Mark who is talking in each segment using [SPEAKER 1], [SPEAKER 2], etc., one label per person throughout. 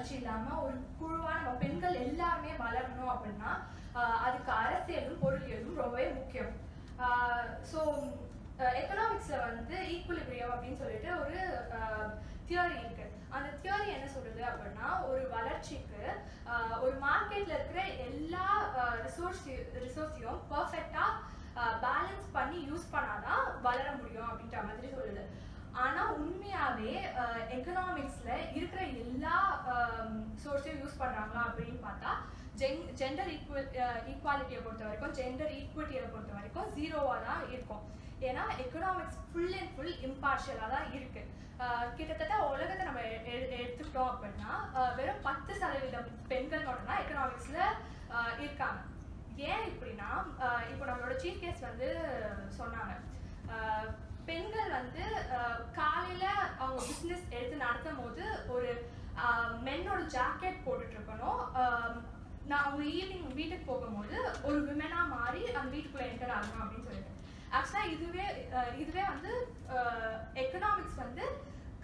[SPEAKER 1] வளர்ச்சி இல்லாமல் ஒரு குழுவாக நம்ம பெண்கள் எல்லாருமே வளரணும் அப்படின்னா அதுக்கு அரசியலும் பொருளியலும் ரொம்பவே முக்கியம். ஸோ எக்கனாமிக்ஸில் வந்து ஈக்குலிபிரியம் அப்படின்னு சொல்லிட்டு ஒரு தியரி இருக்கு. அந்த தியரி என்ன சொல்றது அப்படின்னா, ஒரு வளர்ச்சிக்கு ஒரு மார்க்கெட்ல இருக்கிற எல்லா ரிசோர்ஸையும் பர்ஃபெக்டா பேலன்ஸ் பண்ணி யூஸ் பண்ணாதான் வளர முடியும் அப்படின்ற மாதிரி சொல்லுது. ஆனா உண்மையாவே எக்கனாமிக்ஸ்ல இருக்கிற எல்லா சோர்ஸையும் யூஸ் பண்றாங்களா அப்படின்னு பார்த்தா ஜெண்டர் ஈக்குவாலிட்டியை பொறுத்த வரைக்கும், ஜெண்டர் ஈக்விட்டியை பொறுத்த வரைக்கும் ஜீரோவா தான் இருக்கும். ஏன்னா எக்கனாமிக்ஸ் ஃபுல் அண்ட் ஃபுல் இம்பார்ஷியலா தான் இருக்கு. கிட்டத்தட்ட உலகத்தை நம்ம எடுத்துக்கிட்டோம் அப்படின்னா வெறும் 10% பெண்கள் மட்டும்தான் எக்கனாமிக்ஸ்ல இருக்காங்க. ஏன் இப்படின்னா, இப்போ நம்மளோட சீஃப் கெஸ்ட் வந்து சொன்னாங்க, பெண்கள் வந்து காலையில அவங்க பிஸ்னஸ் எடுத்து நடத்தும் போது ஒரு மென்னோட ஜாக்கெட் போட்டுட்டு இருக்கணும். நான் அவங்க ஈவினிங் வீட்டுக்கு போகும்போது ஒரு விமனா மாறி அந்த வீட்டுக்குள்ள என்டர் ஆகணும் அப்படின்னு சொல்லிட்டு. ஆக்சுவலா இதுவே வந்து எக்கனாமிக்ஸ் வந்து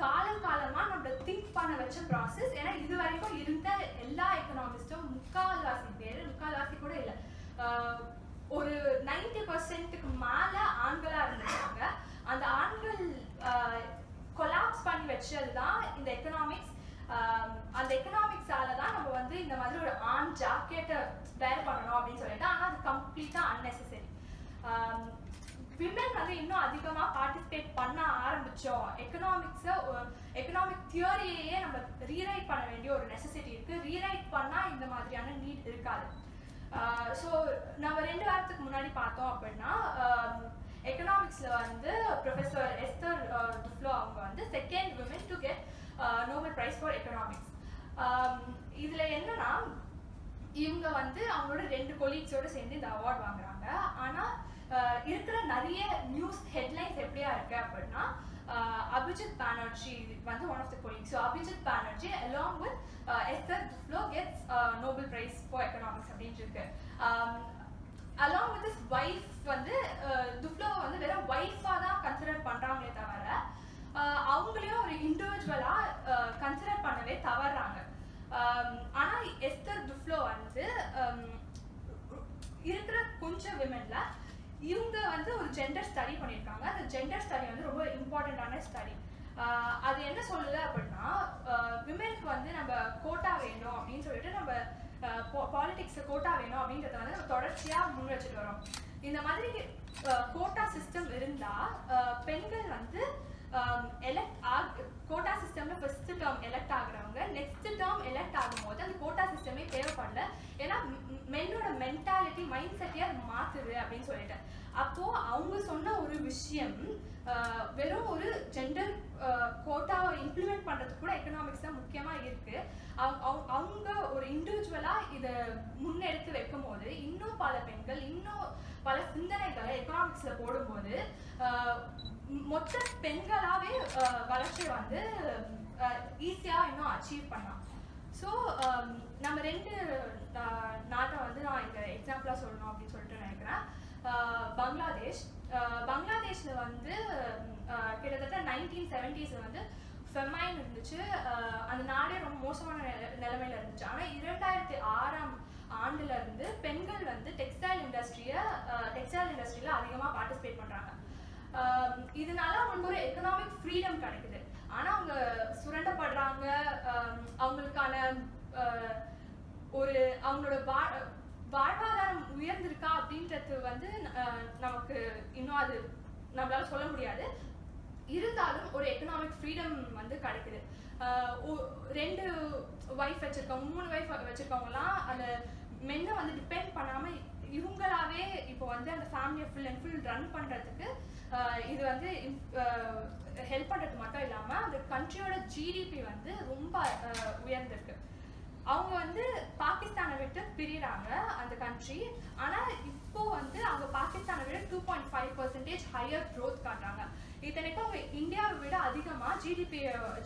[SPEAKER 1] காலமா நம்மள திங்க் பண்ண வச்ச ப்ராசஸ். ஏன்னா இது வரைக்கும் இருந்த எல்லா எக்கனாமிஸ்டும் முக்கால்வாசி கூட இல்லை, ஒரு 90% மேல ஆண்களா இருந்தாங்க. அந்த ஆண்கள் கொலாப்ஸ் பண்ணி வச்சதுதான் இந்த எக்கனாமிக்ஸ். அந்த எக்கனாமிக்ஸால தான் நம்ம வந்து இந்த மாதிரி ஒரு ஆண் ஜாக்கெட்டை வேர் பண்ணணும் அப்படின்னு சொல்லிட்டு. ஆனால் அது கம்ப்ளீட்டா அன்னெசரி. விமன் வந்து இன்னும் அதிகமா பார்ட்டிசிபேட் பண்ண ஆரம்பிச்சோம். எக்கனாமிக் தியரியையே நம்ம ரீரைட் பண்ண வேண்டிய ஒரு நெசசிட்டி இருக்கு. ரீரைட் பண்ணா இந்த மாதிரியான நீட் இருக்காது. ஸோ நம்ம 2 வாரத்துக்கு முன்னாடி பார்த்தோம் அப்படின்னா, எக்கனாமிக்ஸ்ல வந்து ப்ரொஃபஸர் எஸ்தர் டுஃப்ளோ அவங்க வந்து second women to get Nobel prize for economics. இதுல என்னன்னா, இவங்க வந்து அவங்களோட 2 கொலீக்ஸோட சேர்ந்து இந்த அவார்ட் வாங்குறாங்க. ஆனா இருக்கிற நிறைய நியூஸ் ஹெட்லைன்ஸ் எப்படியா இருக்கு அப்படின்னா, அபிஜித் பானர்ஜி வந்து one of the colleagues. So Abhijit Banerjee along with Esther Duflo gets Nobel prize for economics அப்படின்னு இருக்கு. அலாங் வித் இஸ் வைஃப் வந்து டுஃப்ளோ வந்து வெறும் வைஃபா தான் கன்சிடர் பண்றாங்களே தவிர அவங்களையும் ஒரு இண்டிவிஜுவலா கன்சிடர் பண்ணவே தவறாங்க. ஆனா எஸ்தர் டுஃப்ளோ வந்து இருக்கிற கொஞ்சம் விமென்ல இவங்க வந்து ஒரு ஜெண்டர் ஸ்டடி பண்ணியிருக்காங்க. அந்த ஜெண்டர் ஸ்டடி வந்து ரொம்ப இம்பார்ட்டண்டான ஸ்டடி. அது என்ன சொல்லுது அப்படின்னா, விமெனுக்கு வந்து நம்ம கோட்டா வேணும் அப்படின்னு சொல்லிட்டு நம்ம பாலிடிக்ஸ்ல கோட்டா வேணும் அப்படின்றத வந்து நம்ம தொடர்ச்சியா முன் வச்சுட்டு வரோம். இந்த மாதிரி கோட்டா சிஸ்டம் இருந்தா பெண்கள் வந்து கோட்டா சிஸ்டம்ல ஃபர்ஸ்ட் டேர்ம் எலெக்ட் ஆகுறவங்க நெக்ஸ்ட் டேர்ம் எலெக்ட் ஆகும்போது அந்த கோட்டா சிஸ்டமே தேவைப்படல. ஏன்னா மென்னோட மென்டாலிட்டி மைண்ட் செட்டே அது மாத்துது அப்படின்னு சொல்லிட்டு. அப்போ அவங்க சொன்ன ஒரு விஷயம் வெறும் ஒரு ஜெண்டர் கோட்டாவை இம்ப்ளிமெண்ட் பண்றதுக்கு கூட எக்கனாமிக்ஸ் தான் முக்கியமா இருக்கு. அவங்க ஒரு இண்டிவிஜுவலா இதை முன்னெடுத்து வைக்கும் போது இன்னும் பல பெண்கள் இன்னும் பல சிந்தனைகளை எக்கனாமிக்ஸ்ல போடும்போது மொத்த பெண்களாவே வளர்ச்சியை வந்து ஈஸியா இன்னும் அச்சீவ் பண்ணலாம். ஸோ நம்ம 2 நாட்டை வந்து நான் இங்க எக்ஸாம்பிளா சொல்லணும் அப்படின்னு சொல்லிட்டு நினைக்கிறேன். பங்களாதேஷ்ல வந்து கிட்டத்தட்ட 1970s வந்து ஃபெமைன் இருந்துச்சு. அந்த நாடே ரொம்ப மோசமான நிலைமையில இருந்துச்சு. ஆனா 2006ஆம் ஆண்டுல இருந்து பெண்கள் வந்து டெக்ஸ்டைல் இண்டஸ்ட்ரியில அதிகமா பார்ட்டிசிபேட் பண்றாங்க. இதனால அவங்களுக்கு ஒரு எக்கனாமிக் ஃப்ரீடம் கிடைக்குது. ஆனா அவங்க சுரண்டப்படுறாங்க. அவங்களுக்கான ஒரு அவங்களோட வாழ்வாதாரம் உயர்ந்திருக்கா அப்படின்றது வந்து நமக்கு இன்னும் அது நம்மளால சொல்ல முடியாது. இருந்தாலும் ஒரு எக்கனாமிக் ஃப்ரீடம் வந்து கிடைக்குது. 2 வைஃப் வச்சிருக்கவங்க 3 வைஃப் வச்சிருக்கவங்கலாம் அந்த மென்னை வந்து டிபெண்ட் பண்ணாம இவங்களாவே இப்போ வந்து அந்த ஃபேமிலியை ஃபுல் அண்ட் ஃபுல் ரன் பண்றதுக்கு இது வந்து ஹெல்ப் பண்றது மட்டும் இல்லாம அந்த கண்ட்ரியோட ஜிடிபி வந்து ரொம்ப உயர்ந்திருக்கு. அவங்க வந்து பாகிஸ்தானை விட்டு பிரிறாங்க அந்த கண்ட்ரி. ஆனா இப்போ வந்து அவங்க பாகிஸ்தானை விட 2.5% ஹையர் க்ரோத் காட்டுறாங்க. இத்தனைக்கும் அவங்க இந்தியாவை விட அதிகமா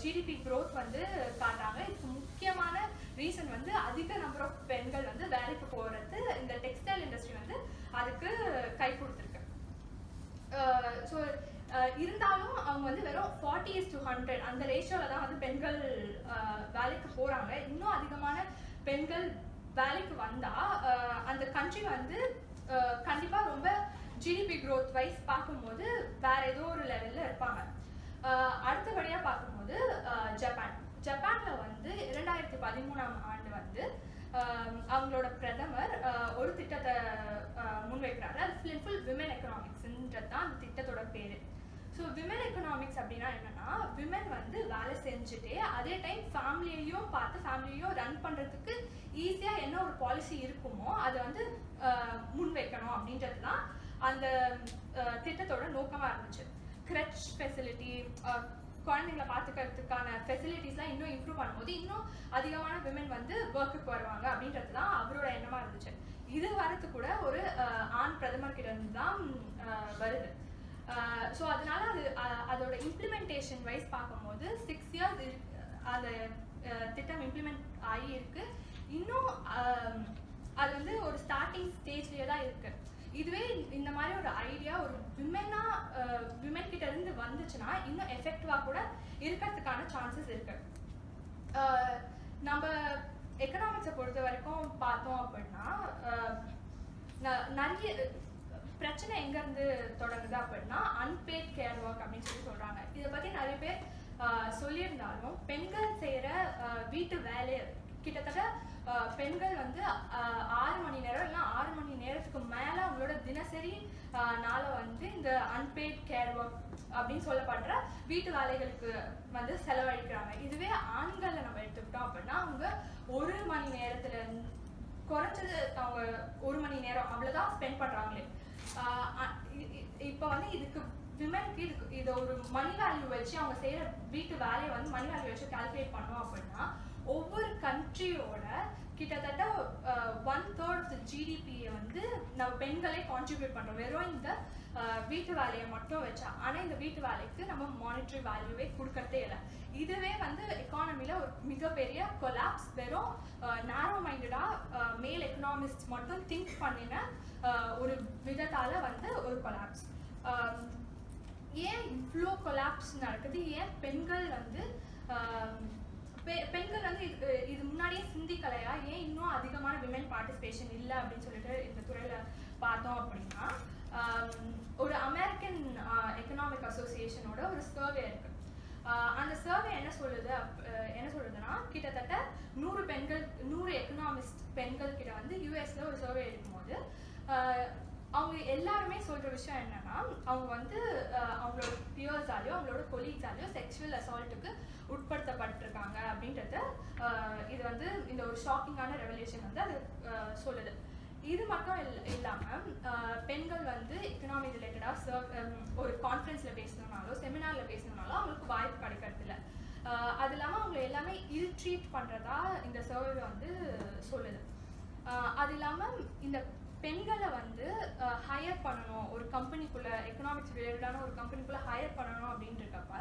[SPEAKER 1] ஜிடிபி க்ரோத் வந்து காட்டுறாங்க. இதுக்கு முக்கியமான ரீசன் வந்து அதிக நம்பர் ஆஃப் பெண்கள் வந்து வேலைக்கு போறது. இந்த டெக்ஸ்டைல் இண்டஸ்ட்ரி வந்து அதுக்கு கை கொடுத்துருக்கு. ஸோ இருந்தாலும் அவங்க வந்து வெறும் 40:100 அந்த ரேஷியோவில் தான் வந்து பெண்கள் வேலைக்கு போகிறாங்க. இன்னும் அதிகமான பெண்கள் வேலைக்கு வந்தால் அந்த கண்ட்ரி வந்து கண்டிப்பாக ரொம்ப ஜிடிபி க்ரோத் வைஸ் பார்க்கும்போது வேற ஏதோ ஒரு லெவலில் இருப்பாங்க. அடுத்தபடியாக பார்க்கும்போது ஜப்பானில் வந்து 2013ஆம் ஆண்டு வந்து அவங்களோட பிரதமர் ஒரு திட்டத்தை முன்வைக்கிறாரு. அது ஃபுல் விமன் எக்கனாமிக்ஸ்ன்றது தான் அந்த திட்டத்தோட பேர். ஸோ விமன் எக்கனாமிக்ஸ் அப்படின்னா என்னன்னா, விமன் வந்து வேலை செஞ்சுட்டே அதே டைம் ஃபேமிலியையும் பார்த்து ஃபேமிலியையும் ரன் பண்ணுறதுக்கு ஈஸியாக என்ன ஒரு பாலிசி இருக்குமோ அதை வந்து முன்வைக்கணும் அப்படின்றது தான் அந்த திட்டத்தோட நோக்கமாக இருந்துச்சு. கிரச் ஃபெசிலிட்டி, குழந்தைங்களை பார்த்துக்கிறதுக்கான ஃபெசிலிட்டிஸ்லாம் இன்னும் இம்ப்ரூவ் பண்ணும்போது இன்னும் அதிகமான விமன் வந்து ஒர்க்குக்கு வருவாங்க அப்படின்றது தான் அவரோட எண்ணமாக இருந்துச்சு. இது வரது கூட ஒரு ஆண் பிரதமர் கிட்ட இருந்து தான் வருது. ஸோ அதனால அதோட இம்ப்ளிமெண்டேஷன் வைஸ் பார்க்கும்போது 6 இயர்ஸ் அந்த திட்டம் இம்ப்ளிமெண்ட் ஆகி இருக்கு. இன்னும் அது வந்து ஒரு ஸ்டார்டிங் ஸ்டேஜ்லேயே தான் இருக்கு. இதுவே இந்த மாதிரி ஒரு ஐடியா ஒரு விமன் கிட்ட இருந்து வந்துச்சுன்னா இன்னும் எஃபெக்டிவாக கூட இருக்கிறதுக்கான சான்சஸ் இருக்கு. நம்ம எக்கனாமிக்ஸை பொறுத்த வரைக்கும் பார்த்தோம் அப்படின்னா நிறைய பிரச்சனை எங்கேருந்து தொடங்குது அப்படின்னா அன்பேட் கேர் ஒர்க் அப்படின்னு சொல்கிறாங்க. இதை பற்றி நிறைய பேர் சொல்லியிருந்தாலும் பெண்கள் செய்கிற வீட்டு வேலை கிட்டத்தட்ட பெண்கள் வந்து 6 மணி நேரம் இல்லை 6 மணி நேரத்துக்கு மேலே அவங்களோட தினசரி நாளை வந்து இந்த அன்பேட் கேர் ஒர்க் அப்படின்னு சொல்லப்படுற வீட்டு வேலைகளுக்கு வந்து செலவழிக்கிறாங்க. இதுவே ஆண்களை நம்ம எடுத்துக்கிட்டோம் அப்படின்னா அவங்க 1 மணி நேரத்துல குறைஞ்சது அவங்க 1 மணி நேரம் அவ்வளோதான் ஸ்பெண்ட் பண்ணுறாங்களே. இப்போ வந்து இதுக்கு விமனுக்கு இதை ஒரு மணி வேல்யூ வச்சு அவங்க செய்கிற வீட்டு வேலையை வந்து மணி வேல்யூ வச்சு கால்குலேட் பண்ணோம் அப்படின்னா ஒவ்வொரு கண்ட்ரியோட கிட்டத்தட்ட 1/3 ஆஃப் த ஜிடிபியை வந்து நம்ம பெண்களே கான்ட்ரிபியூட் பண்ணுறோம் வெறும் இந்த வீட்டு வேலையை மட்டும் வச்சா. ஆனால் இந்த வீட்டு வேலைக்கு நம்ம மானிட்டரி வேல்யூவே கொடுக்கறதே இல்லை. இதுவே வந்து எக்கானமியில் ஒரு மிகப்பெரிய கொலாப்ஸ். வெறும் நேரோ மைண்டடாக மேல் எக்கனாமிஸ்ட் மட்டும் திங்க் பண்ணின ஒரு விதத்தால் வந்து ஒரு கொலாப்ஸ். ஏன் இவ்வளோ கொலாப்ஸ் நடக்குது? ஏன் பெண்கள் வந்து இது முன்னாடியே சிந்திக்கலையா? ஏன் இன்னும் அதிகமான விமன் பார்ட்டிசிபேஷன் இல்லை அப்படின்னு சொல்லிட்டு இந்த துறையில் பார்த்தோம் அப்படின்னா ஒரு அமெரிக்கன் எக்கனாமிக் அசோசியேஷனோட ஒரு சர்வே இருக்கு. அந்த சர்வே என்ன சொல்லுதுன்னா கிட்டத்தட்ட 100 எக்கனாமிஸ்ட் பெண்கள் கிட்ட வந்து யூஎஸ்ல ஒரு சர்வே எடுக்கும்போது அவங்க எல்லாருமே சொல்ற விஷயம் என்னன்னா அவங்க வந்து அவங்களோட பியர்ஸாலையோ அவங்களோட கொலீக்ஸாலையோ செக்ஷுவல் அசால்ட்டுக்கு உட்படுத்தப்பட்டிருக்காங்க அப்படின்றத இது வந்து இந்த ஒரு ஷாக்கிங்கான ரெவல்யூஷன் வந்து அது சொல்லுது. இது மட்டும் இல்லாமல் பெண்கள் வந்து எக்கனாமி ரிலேட்டடாக ஒரு கான்ஃபரன்ஸில் பேசணுன்னாலோ செமினாரில் பேசணுன்னாலோ அவங்களுக்கு வாய்ப்பு கிடைக்கிறது இல்லை. அது இல்லாமல் அவங்க எல்லாமே இல்ட்ரீட் பண்ணுறதா இந்த சர்வே வந்து சொல்லுது. அது இல்லாமல் இந்த பெண்களை வந்து ஹையர் பண்ணணும் ஒரு கம்பெனிக்குள்ளே எக்கனாமிக்ஸ் ரிலேட்டடான ஒரு கம்பெனிக்குள்ளே ஹையர் பண்ணணும் அப்படின்றப்ப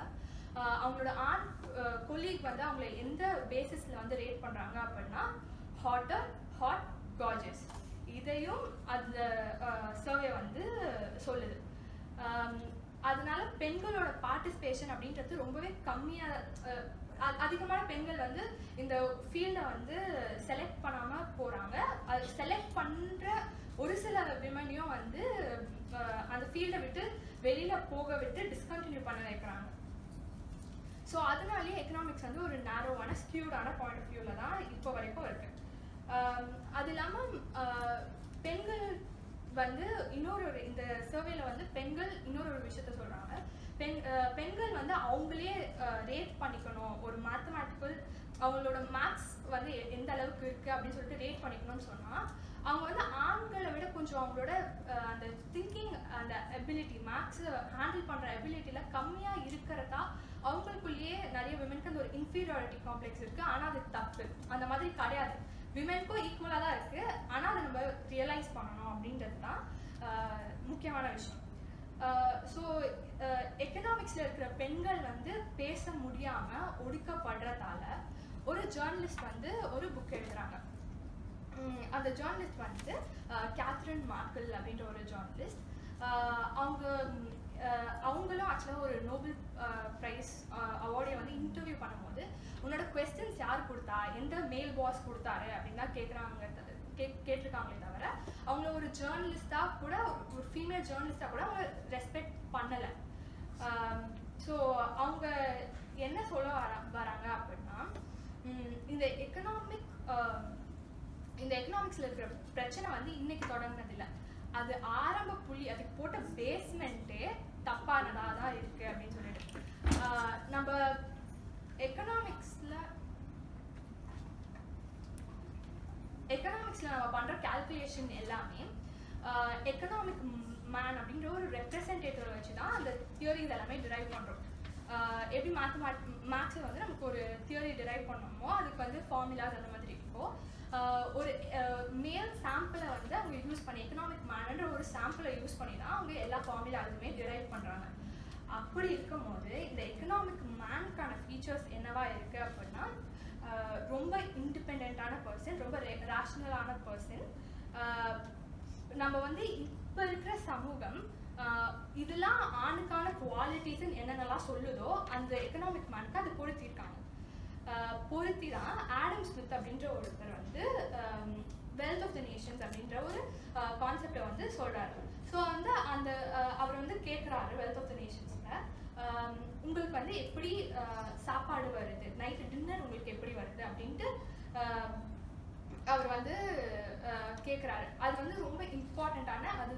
[SPEAKER 1] அவங்களோட ஆண் கொலீக் வந்து அவங்கள எந்த பேசிஸில் வந்து ரேட் பண்ணுறாங்க அப்படின்னா ஹாட் கார்ஜஸ். இதையும் அந்த சர்வே வந்து சொல்லுது. அதனால பெண்களோட பார்ட்டிசிபேஷன் அப்படின்றது ரொம்பவே கம்மியாக அதிகமான பெண்கள் வந்து இந்த ஃபீல்டை வந்து செலக்ட் பண்ணாமல் போகிறாங்க. அது செலக்ட் பண்ணுற ஒரு சில விமனையும் வந்து அந்த ஃபீல்டை விட்டு வெளியில் போக விட்டு டிஸ்கண்டினியூ பண்ண வைக்கிறாங்க. ஸோ அதனாலேயே எக்கனாமிக்ஸ் வந்து ஒரு நேரோவான ஸ்கியூடான பாயிண்ட் ஆஃப் வியூவில் தான் இப்போ வரைக்கும் இருக்கு. அது இல்லாமல் பெண்கள் வந்து இந்த சர்வேல வந்து பெண்கள் இன்னொரு விஷயத்த சொல்கிறாங்க. பெண்கள் வந்து அவங்களே ரேட் பண்ணிக்கணும் ஒரு மேத்தமேட்டிக்கல் அவங்களோட மேக்ஸ் வந்து எந்த அளவுக்கு இருக்குது அப்படின்னு சொல்லிட்டு ரேட் பண்ணிக்கணும்னு சொன்னால் அவங்க வந்து ஆண்களை விட கொஞ்சம் அவங்களோட அந்த திங்கிங் அந்த எபிலிட்டி மேக்ஸ் ஹேண்டில் பண்ணுற எபிலிட்டியில் கம்மியாக இருக்கிறதா அவங்களுக்குள்ளேயே நிறைய விமென்க்கு அந்த ஒரு இன்ஃபீரியாரிட்டி காம்ப்ளெக்ஸ் இருக்குது. ஆனால் அது தப்பு, அந்த மாதிரி கிடையாது. விமென்க்கும் ஈக்குவலாக தான் இருக்குது. ஆனால் அதை நம்ம ரியலைஸ் பண்ணணும் அப்படின்றது தான் முக்கியமான விஷயம். ஸோ எக்கனாமிக்ஸில் இருக்கிற பெண்கள் வந்து பேச முடியாமல் ஒடுக்கப்படுறதால ஒரு ஜேர்னலிஸ்ட் வந்து ஒரு புக் எழுதுறாங்க. அந்த ஜேர்னலிஸ்ட் வந்து கேத்ரின் மார்க்கல் அப்படின்ற ஒரு ஜேர்னலிஸ்ட். அவங்களும் ஆக்சுவலாக லாஸ்ட்டாக ஒரு நோபல் ப்ரைஸ் அவார்டை வந்து இன்டர்வியூ பண்ணும்போது உன்னோட கொஸ்டின்ஸ் யார் கொடுத்தா, எந்த மேல் பாஸ் கொடுத்தாரு அப்படின்னு தான் கேட்டிருக்காங்களே தவிர அவங்கள ஒரு ஜேர்னலிஸ்டாக கூட, ஒரு ஃபீமேல் ஜேர்னலிஸ்டாக கூட அவங்க ரெஸ்பெக்ட் பண்ணலை. ஸோ அவங்க என்ன சொல்ல வராங்க அப்படின்னா, இந்த எக்கனாமிக்ஸில் இருக்கிற பிரச்சனை வந்து இன்னைக்கு தொடங்கினதில்லை, அது ஆரம்ப புள்ளி, அதுக்கு போட்ட பேஸ்மெண்ட்டே தப்பானதாக தான் இருக்குது அப்படின்னு சொல்லிட்டு நம்ம எக்கனாமிக்ஸில் நம்ம பண்ணுற கால்குலேஷன் எல்லாமே எக்கனாமிக் மேன் அப்படின்ற ஒரு ரெப்ரசன்டேட்டிவ் வச்சு தான் அந்த தியரிஸ் எல்லாமே டிரைவ் பண்ணுறோம். எப்படி மேக்ஸில் வந்து நமக்கு ஒரு தியரி டிரைவ் பண்ணோமோ அதுக்கு வந்து ஃபார்முலாஸ் அந்த மாதிரி இருக்கும். ஒரு மேல் சாம்பிளை வந்து அவங்க யூஸ் பண்ணி, எக்கனாமிக் மேன்ன்ற ஒரு சாம்பிளை யூஸ் பண்ணி தான் அவங்க எல்லா ஃபார்முலாஸுமே டிரைவ் பண்ணுறாங்க. அப்படி இருக்கும் போது இந்த எக்கனாமிக் மேனுக்கான ஃபீச்சர்ஸ் என்னவா இருக்குது அப்படின்னா, ரொம்ப இண்டிபெண்ட்டான பர்சன், ரொம்ப ரேஷ்னலான பர்சன். நம்ம வந்து இப்போ இருக்கிற சமூகம் இதெல்லாம் ஆணுக்கான குவாலிட்டிஸ் என்னென்னலாம் சொல்லுதோ அந்த எக்கனாமிக் மேனுக்கு அது பொருத்திருக்காங்க. பொருத்தி தான் ஆடம் ஸ்மித் அப்படின்ற ஒருத்தர் வந்து வெல்த் ஆஃப் த நேஷன்ஸ் அப்படின்ற ஒரு கான்செப்டை வந்து சொல்கிறாரு. ஸோ வந்து அவர் வந்து கேட்குறாரு வெல்த் ஆஃப் த நேஷன்ஸில், உங்களுக்கு வந்து எப்படி சாப்பாடு வருது, நைட்டு டின்னர் உங்களுக்கு எப்படி வருது அப்படின்ட்டு அவர் வந்து கேட்குறாரு. அது வந்து ரொம்ப இம்பார்ட்டண்ட்டான, அது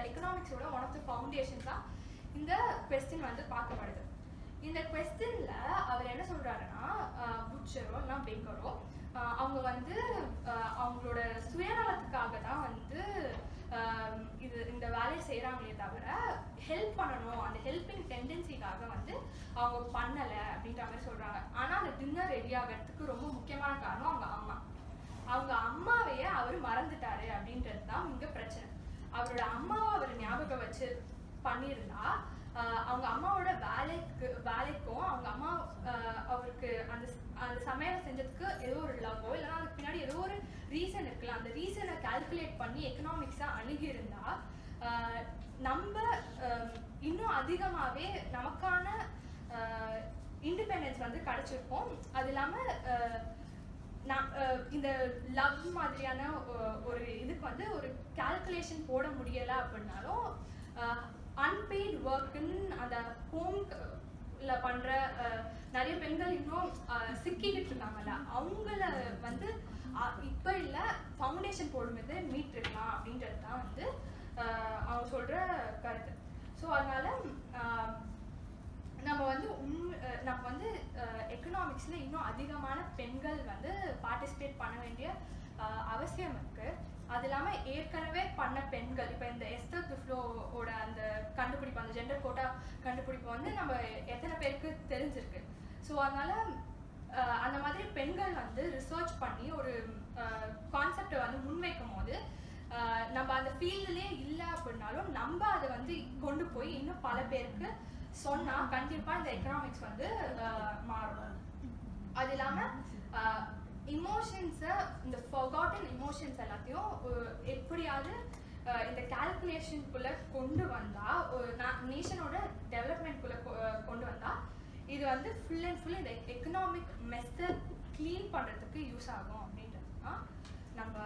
[SPEAKER 1] எக்கனாமிக்ஸோட ஒன் ஆஃப் த ஃபவுண்டேஷன்ஸாக இந்த கொஸ்டின் வந்து பார்க்கப்படுது. இந்த கொஸ்டினில் அவர் என்ன சொல்கிறாருன்னா, புட்சரோ இல்லைனா பேக்கரோ அவங்க வந்து அவங்களோட சுயநலத்துக்காக தான் வந்து இந்த வேலையை செய்கிறாங்களே தவிர ஹெல்ப் பண்ணணும், அந்த ஹெல்பிங் டெண்டன்சிக்காக வந்து அவங்க பண்ணலை அப்படின்ற மாதிரி சொல்கிறாங்க. ஆனால் அந்த டின்னர் ரெடி ஆகிறதுக்கு ரொம்ப முக்கியமான காரணம் அவங்க அம்மாவையே அவர் மறந்துட்டாரு அப்படின்றது தான் இங்கே பிரச்சனை. அவரோட அம்மாவை அவர் ஞாபகம் வச்சு பண்ணியிருந்தா அவங்க அம்மாவோட வேலைக்கும் அவங்க அம்மா அவருக்கு அந்த சமையலை செஞ்சதுக்கு ஏதோ ஒரு லவ்வோ இல்லைன்னா அதுக்கு பின்னாடி ஏதோ ஒரு ரீசன் இருக்குல்ல, அந்த ரீசனை கால்குலேட் பண்ணி எக்கனாமிக்ஸாக அணுகியிருந்தா நம்ம இன்னும் அதிகமாகவே நமக்கான இண்டிபெண்டன்ஸ் வந்து கிடைச்சிருப்போம். அது இல்லாமல் இந்த லவ் மாதிரியான ஒரு இதுக்கு வந்து ஒரு கால்குலேஷன் போட முடியலை அப்படின்னாலும் அன்பெய்ட் ஒர்க்குன்னு அந்த ஹோம்ல பண்ணுற நிறைய பெண்கள் இன்னும் சிக்கிக்கிட்டு இருக்காங்கல்ல, அவங்கள வந்து இப்போ இல்லை ஃபவுண்டேஷன் போடும்போது மீட்டிருக்கலாம் அப்படின்றது தான் வந்து அவங்க சொல்கிற கருத்து. ஸோ அதனால நம்ம வந்து எக்கனாமிக்ஸில் இன்னும் அதிகமான பெண்கள் வந்து பார்ட்டிசிபேட் பண்ண வேண்டிய அவசியம் இருக்குது. அது இல்லாமல் ஏற்கனவே பண்ண பெண்கள், இப்போ இந்த எஸ்தர் துஃப்லோவோட அந்த கண்டுபிடிப்பு, அந்த ஜெண்டர் கோட்டா கண்டுபிடிப்பு வந்து நம்ம எத்தனை பேருக்கு தெரிஞ்சிருக்கு. ஸோ அதனால் அந்த மாதிரி பெண்கள் வந்து ரிசர்ச் பண்ணி ஒரு கான்செப்டை வந்து முன்வைக்கும் போது நம்ம அந்த ஃபீல்டுலேயே இல்லை அப்படின்னாலும் நம்ம அதை வந்து கொண்டு போய் இன்னும் பல பேருக்கு சொன்னால் கண்டிப்பாக இந்த எக்கனாமிக்ஸ் வந்து மாறும். அது இல்லாமல் இமோஷன்ஸை, இந்த ஃபர்காட்டன் இமோஷன்ஸ் எல்லாத்தையும் எப்படியாவது இந்த கால்குலேஷனுக்குள்ளே கொண்டு வந்தால், ஒரு நேஷனோட டெவலப்மெண்ட்குள்ளே கொண்டு வந்தால் இது வந்து ஃபுல் அண்ட் ஃபுல் இந்த எக்கனாமிக் மெத்தட் க்ளீன் பண்ணுறதுக்கு யூஸ் ஆகும் அப்படின்றது தான் நம்ம